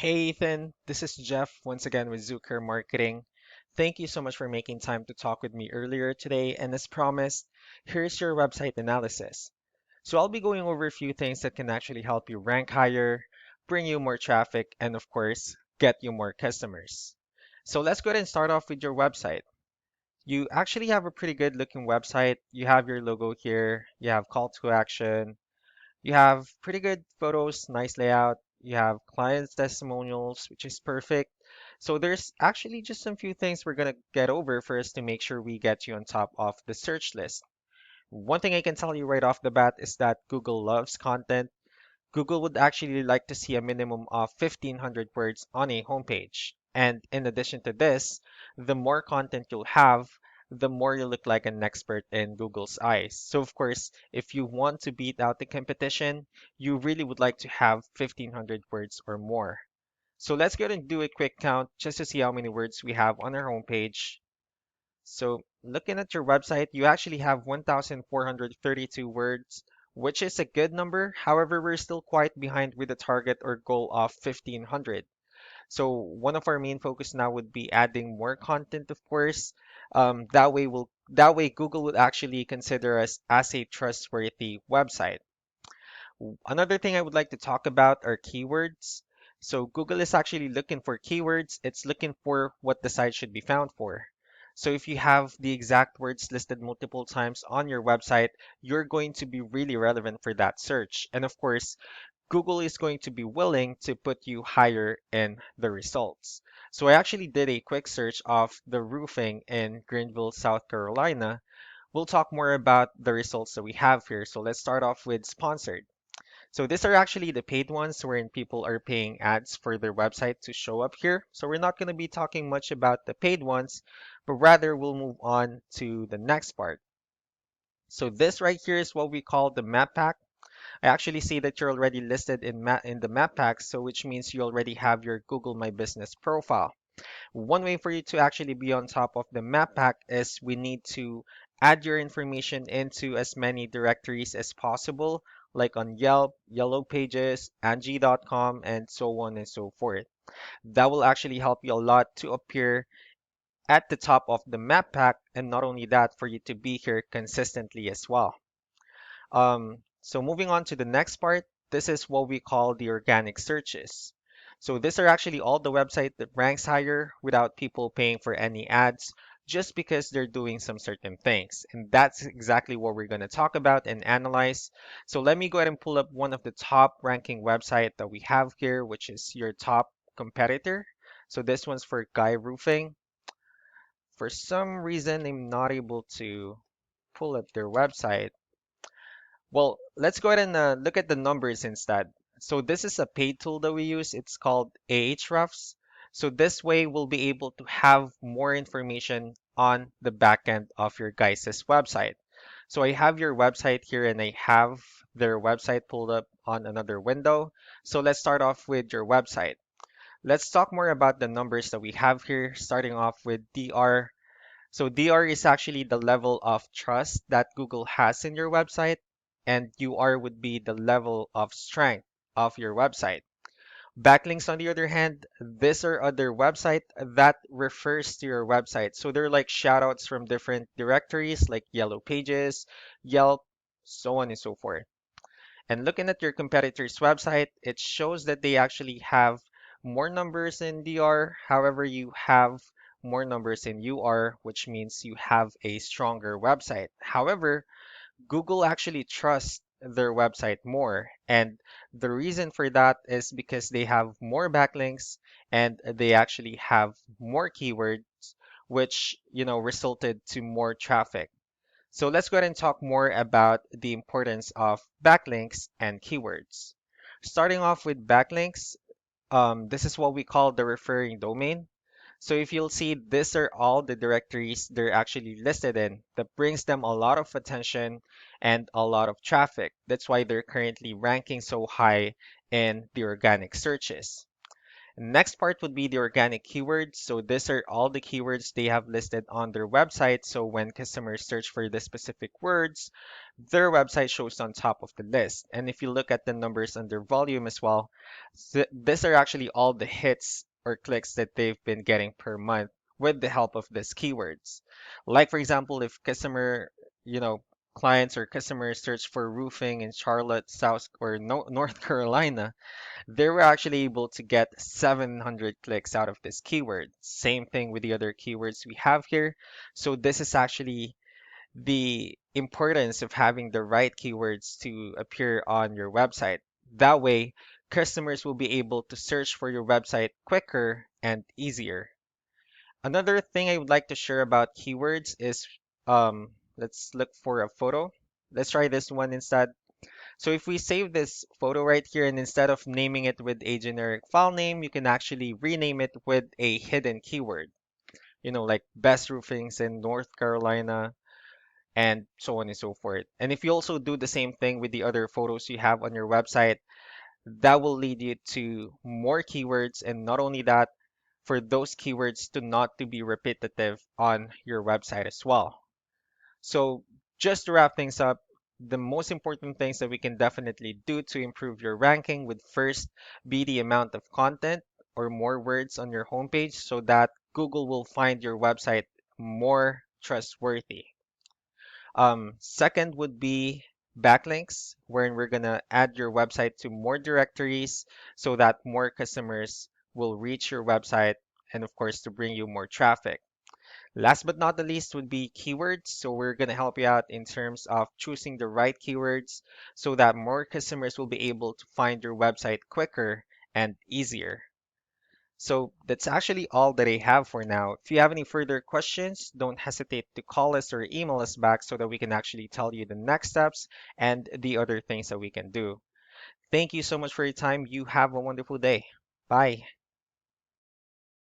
Hey Ethan, this is Jeff once again with Zucker Marketing. Thank you so much for making time to talk with me earlier today. And as promised, here's your website analysis. So I'll be going over a few things that can actually help you rank higher, bring you more traffic, and of course, get you more customers. So let's go ahead and start off with your website. You actually have a pretty good looking website. You have your logo here, you have call to action, you have pretty good photos, nice layout. You have clients' testimonials, which is perfect. So there's actually just some few things we're gonna get over first to make sure we get you on top of the search list. One thing I can tell you right off the bat is that Google loves content. Google would actually like to see a minimum of 1,500 words on a homepage. And in addition to this, the more content you'll have, the more you look like an expert in Google's eyes. So of course, if you want to beat out the competition, you really would like to have 1,500 words or more. So let's go and do a quick count just to see how many words we have on our homepage. So looking at your website, you actually have 1,432 words, which is a good number. However, we're still quite behind with the target or goal of 1,500. So one of our main focus now would be adding more content, of course. That way Google would actually consider us as a trustworthy website. Another thing I would like to talk about are keywords. So Google is actually looking for keywords. It's looking for what the site should be found for. So if you have the exact words listed multiple times on your website, you're going to be really relevant for that search. And of course, Google is going to be willing to put you higher in the results. So I actually did a quick search of the roofing in Greenville, South Carolina. We'll talk more about the results that we have here. So let's start off with sponsored. So these are actually the paid ones wherein people are paying ads for their website to show up here. So we're not going to be talking much about the paid ones, but rather we'll move on to the next part. So this right here is what we call the map pack. I actually see that you're already listed in the map pack, so which means you already have your Google My Business profile. One way for you to actually be on top of the map pack is we need to add your information into as many directories as possible, like on Yelp, Yellow Pages, Angie.com, and so on and so forth. That will actually help you a lot to appear at the top of the map pack, and not only that, for you to be here consistently as well. So moving on to the next part, this is what we call the organic searches. So these are actually all the website that ranks higher without people paying for any ads, just because they're doing some certain things. And that's exactly what we're going to talk about and analyze. So let me go ahead and pull up one of the top ranking website that we have here, which is your top competitor. So this one's for Guy Roofing. For some reason, I'm not able to pull up their website. Well, let's go ahead and look at the numbers instead. So this is a paid tool that we use. It's called Ahrefs. So this way we'll be able to have more information on the back end of your guys' website. So I have your website here and I have their website pulled up on another window. So let's start off with your website. Let's talk more about the numbers that we have here, starting off with DR. So DR is actually the level of trust that Google has in your website, and UR would be the level of strength of your website. Backlinks, on the other hand, these are other website that refers to your website. So they're like shoutouts from different directories like Yellow Pages, Yelp, so on and so forth. And looking at your competitor's website, it shows that they actually have more numbers in DR. However, you have more numbers in UR, which means you have a stronger website. However, Google actually trusts their website more. And the reason for that is because they have more backlinks and they actually have more keywords, which, resulted to more traffic. So let's go ahead and talk more about the importance of backlinks and keywords. Starting off with backlinks, this is what we call the referring domain. So if you'll see, these are all the directories they're actually listed in that brings them a lot of attention and a lot of traffic. That's why they're currently ranking so high in the organic searches. Next part would be the organic keywords. So these are all the keywords they have listed on their website. So when customers search for the specific words, their website shows on top of the list. And if you look at the numbers under volume as well, these are actually all the hits or clicks that they've been getting per month with the help of these keywords. Like for example, if you know, clients or customers search for roofing in Charlotte, South or no North Carolina, they were actually able to get 700 clicks out of this keyword. Same thing with the other keywords we have here. So this is actually the importance of having the right keywords to appear on your website. That way, customers will be able to search for your website quicker and easier. Another thing I would like to share about keywords is let's look for a photo. Let's try this one instead. So if we save this photo right here and instead of naming it with a generic file name, you can actually rename it with a hidden keyword, like best roofings in North Carolina and so on and so forth. And if you also do the same thing with the other photos you have on your website, that will lead you to more keywords. And not only that, for those keywords to not to be repetitive on your website as well. So just to wrap things up, the most important things that we can definitely do to improve your ranking would first be the amount of content or more words on your homepage so that Google will find your website more trustworthy. Second would be backlinks, wherein we're gonna add your website to more directories so that more customers will reach your website and of course to bring you more traffic. Last but not the least would be keywords. So we're going to help you out in terms of choosing the right keywords so that more customers will be able to find your website quicker and easier. So that's actually all that I have for now. If you have any further questions, don't hesitate to call us or email us back so that we can actually tell you the next steps and the other things that we can do. Thank you so much for your time. You have a wonderful day. Bye.